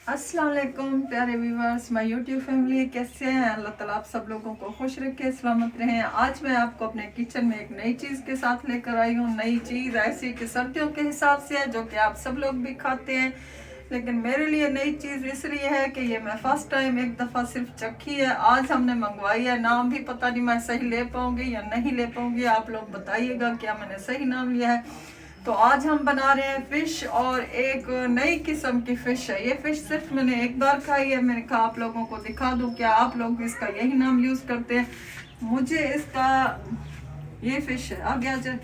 अस्सलाम वालेकुम प्यारे व्यूवर्स, माय यूट्यूब फैमिली कैसे हैं। अल्लाह ताला आप सब लोगों को खुश रखे, सलामत रहें। आज मैं आपको अपने किचन में एक नई चीज़ के साथ लेकर आई हूँ। नई चीज़ ऐसी कि सर्दियों के हिसाब से है, जो कि आप सब लोग भी खाते हैं, लेकिन मेरे लिए नई चीज़ इसलिए है कि ये मैं फर्स्ट टाइम एक दफ़ा सिर्फ चखी है। आज हमने मंगवाई है। नाम भी पता नहीं मैं सही ले पाऊँगी या नहीं ले पाऊँगी, आप लोग बताइएगा क्या मैंने सही नाम लिया है। तो आज हम बना रहे हैं फिश, और एक नई किस्म की फिश है। ये फिश सिर्फ मैंने एक बार खाई है। मैंने कहा आप लोगों को दिखा दूं, क्या आप लोग भी इसका यही नाम यूज करते हैं। मुझे इसका ये फिश है, आगे आ जाए।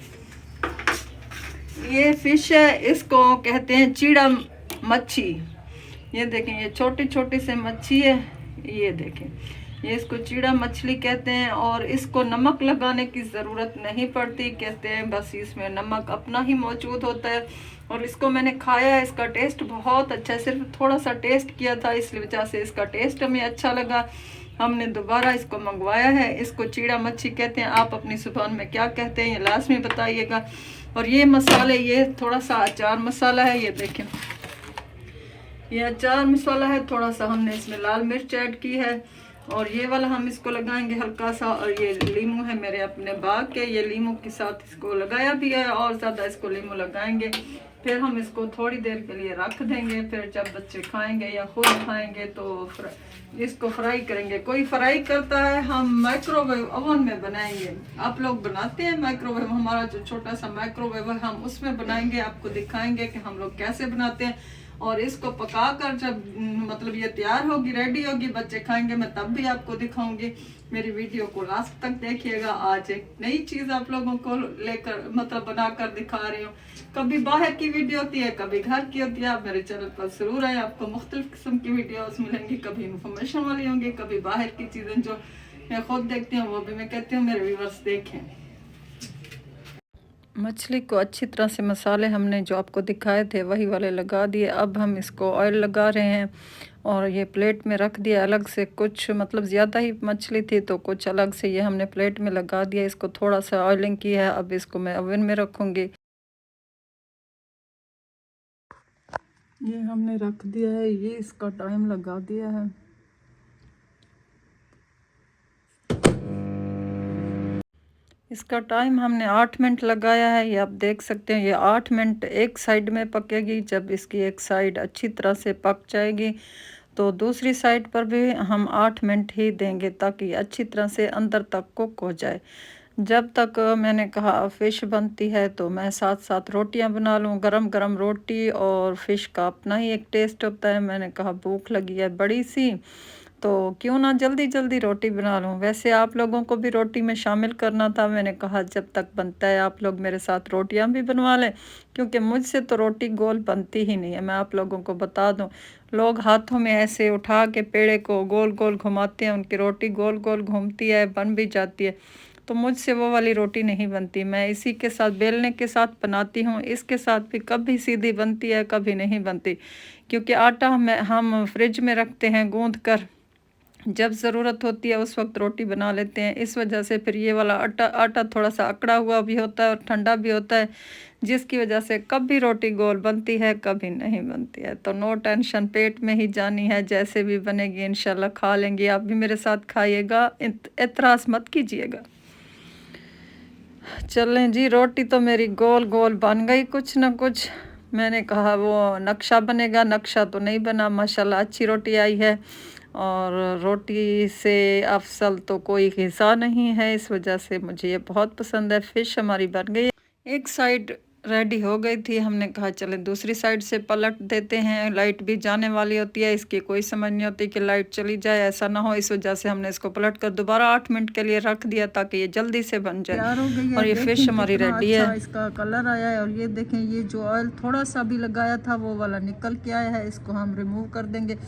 ये फिश है, इसको कहते हैं चीड़ा मच्छी। ये देखें, ये छोटी छोटी से मच्छी है। ये देखें, ये इसको चीड़ा मछली कहते हैं, और इसको नमक लगाने की ज़रूरत नहीं पड़ती। कहते हैं बस इसमें नमक अपना ही मौजूद होता है। और इसको मैंने खाया है, इसका टेस्ट बहुत अच्छा है। सिर्फ थोड़ा सा टेस्ट किया था, इस वजह से इसका टेस्ट हमें अच्छा लगा। हमने दोबारा इसको मंगवाया है। इसको चीड़ा मच्छी कहते हैं। आप अपनी ज़ुबान में क्या कहते हैं ये लास्ट में बताइएगा। और ये मसाले, ये थोड़ा सा अचार मसाला है। ये देखें, ये अचार मसाला है। थोड़ा सा हमने इसमें लाल मिर्च ऐड की है, और ये वाला हम इसको लगाएंगे हल्का सा। और ये लीमू है मेरे अपने बाग के, ये लीमू के साथ इसको लगाया भी है, और ज़्यादा इसको लीमू लगाएंगे। फिर हम इसको थोड़ी देर के लिए रख देंगे। फिर जब बच्चे खाएंगे या खुद खाएंगे तो इसको फ्राई करेंगे। कोई फ्राई करता है, हम माइक्रोवेव ओवन में बनाएंगे। आप लोग बनाते हैं माइक्रोवेव, हमारा जो छोटा सा माइक्रोवेव है हम उसमें बनाएंगे। आपको दिखाएंगे कि हम लोग कैसे बनाते हैं। और इसको पका कर जब मतलब ये तैयार होगी, रेडी होगी, बच्चे खाएंगे, मैं तब भी आपको दिखाऊंगी। मेरी वीडियो को लास्ट तक देखिएगा। आज एक नई चीज़ आप लोगों को लेकर मतलब बनाकर दिखा रही हूँ। कभी बाहर की वीडियो होती है, कभी घर की होती है। आप मेरे चैनल पर जरूर आए, आपको मुख्तलिफ किस्म की वीडियोस मिलेंगी। कभी इंफॉर्मेशन वाली होंगी, कभी बाहर की चीज़ें जो मैं खुद देखती हूँ वो भी मैं कहती हूँ मेरे व्यूवर्स देखें। मछली को अच्छी तरह से मसाले हमने जो आपको दिखाए थे वही वाले लगा दिए। अब हम इसको ऑयल लगा रहे हैं, और ये प्लेट में रख दिया अलग से। कुछ मतलब ज़्यादा ही मछली थी तो कुछ अलग से ये हमने प्लेट में लगा दिया। इसको थोड़ा सा ऑयलिंग किया है। अब इसको मैं ओवन में रखूँगी। ये हमने रख दिया है, ये इसका टाइम लगा दिया है। इसका टाइम हमने 8 मिनट लगाया है। ये आप देख सकते हैं, ये 8 मिनट एक साइड में पकेगी। जब इसकी एक साइड अच्छी तरह से पक जाएगी तो दूसरी साइड पर भी हम 8 मिनट ही देंगे, ताकि अच्छी तरह से अंदर तक कुक हो जाए। जब तक मैंने कहा फ़िश बनती है तो मैं साथ साथ रोटियां बना लूँ। गरम गरम रोटी और फ़िश का अपना ही एक टेस्ट होता है। मैंने कहा भूख लगी है बड़ी सी, तो क्यों ना जल्दी जल्दी रोटी बना लूँ। वैसे आप लोगों को भी रोटी में शामिल करना था। मैंने कहा जब तक बनता है आप लोग मेरे साथ रोटियां भी बनवा लें, क्योंकि मुझसे तो रोटी गोल बनती ही नहीं है। मैं आप लोगों को बता दूं, लोग हाथों में ऐसे उठा के पेड़े को गोल गोल घुमाते हैं, उनकी रोटी गोल गोल घूमती है, बन भी जाती है। तो मुझसे वो वाली रोटी नहीं बनती। मैं इसी के साथ बेलने के साथ बनाती हूँ। इसके साथ भी कभी सीधी बनती है, कभी नहीं बनती, क्योंकि आटा हम फ्रिज में रखते हैं गूँध कर। जब ज़रूरत होती है उस वक्त रोटी बना लेते हैं। इस वजह से फिर ये वाला आटा थोड़ा सा अकड़ा हुआ भी होता है और ठंडा भी होता है, जिसकी वजह से कभी रोटी गोल बनती है, कभी नहीं बनती है। तो नो टेंशन, पेट में ही जानी है। जैसे भी बनेगी इंशाल्लाह खा लेंगे। आप भी मेरे साथ खाइएगा, एतराज़ मत कीजिएगा। चलें जी, रोटी तो मेरी गोल गोल बन गई कुछ ना कुछ। मैंने कहा वो नक्शा बनेगा, नक्शा तो नहीं बना। माशाल्लाह अच्छी रोटी आई है, और रोटी से अफसल तो कोई हिस्सा नहीं है। इस वजह से मुझे ये बहुत पसंद है। फ़िश हमारी बन गई, एक साइड रेडी हो गई थी। हमने कहा चले दूसरी साइड से पलट देते हैं। लाइट भी जाने वाली होती है, इसकी कोई समझ नहीं होती कि लाइट चली जाए, ऐसा ना हो। इस वजह से हमने इसको पलट कर दोबारा 8 मिनट के लिए रख दिया, ताकि ये जल्दी से बन जाए। तैयार हो गई है। और ये फ़िश हमारी रेडी है। इसका कलर आया है, और ये देखें, ये जो ऑयल थोड़ा सा भी लगाया था वो वाला निकल के आया है। इसको हम रिमूव कर देंगे,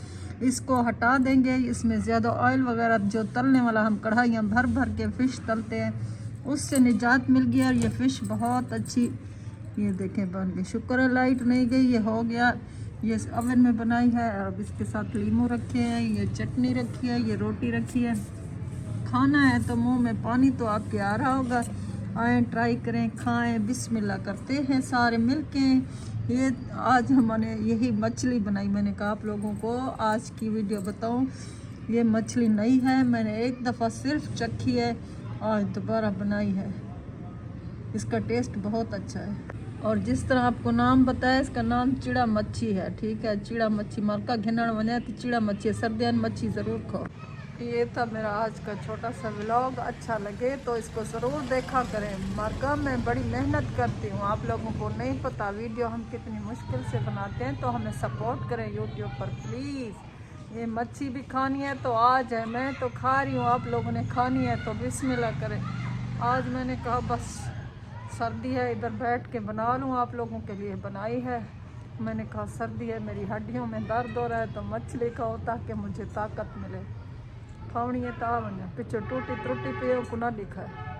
इसको हटा देंगे। इसमें ज़्यादा ऑयल वगैरह जो तलने वाला, हम कढ़ाइयाँ भर भर के फ़िश तलते हैं, उससे निजात मिल गया। और ये फ़िश बहुत अच्छी, ये देखें बन गई। शुक्र है लाइट नहीं गई, ये हो गया। ये ओवन में बनाई है। अब इसके साथ लीमू रखे हैं, ये चटनी रखी है, ये रोटी रखी है। खाना है तो मुंह में पानी तो आपके आ रहा होगा। आए ट्राई करें, खाएं, बिस्मिल्लाह करते हैं सारे मिलके। ये आज हमने यही मछली बनाई। मैंने कहा आप लोगों को आज की वीडियो बताऊं। ये मछली नई है, मैंने एक दफ़ा सिर्फ चखी है, आज दोबारा बनाई है। इसका टेस्ट बहुत अच्छा है। और जिस तरह आपको नाम बताया, इसका नाम चिड़ा मच्छी है। ठीक है, चिड़ा मच्छी मारका घिनण वने तो चिड़ा मच्छी, सर्दियान मच्छी ज़रूर खाओ। ये था मेरा आज का छोटा सा व्लॉग। अच्छा लगे तो इसको ज़रूर देखा करें। मारका मैं बड़ी मेहनत करती हूँ, आप लोगों को नहीं पता वीडियो हम कितनी मुश्किल से बनाते हैं, तो हमें सपोर्ट करें यूट्यूब पर प्लीज़। ये मच्छी भी खानी है तो आज है, मैं तो खा रही हूँ, आप लोगों ने खानी है तो बिस्मिल्लाह करें। आज मैंने कहा बस सर्दी है, इधर बैठ के बना लूँ, आप लोगों के लिए बनाई है। मैंने कहा सर्दी है, मेरी हड्डियों में दर्द हो रहा है, तो मछली खाओ ताकि मुझे ताकत मिले। खावणी है तावन पीछे टूटी त्रुटी पे को ना लिखा है।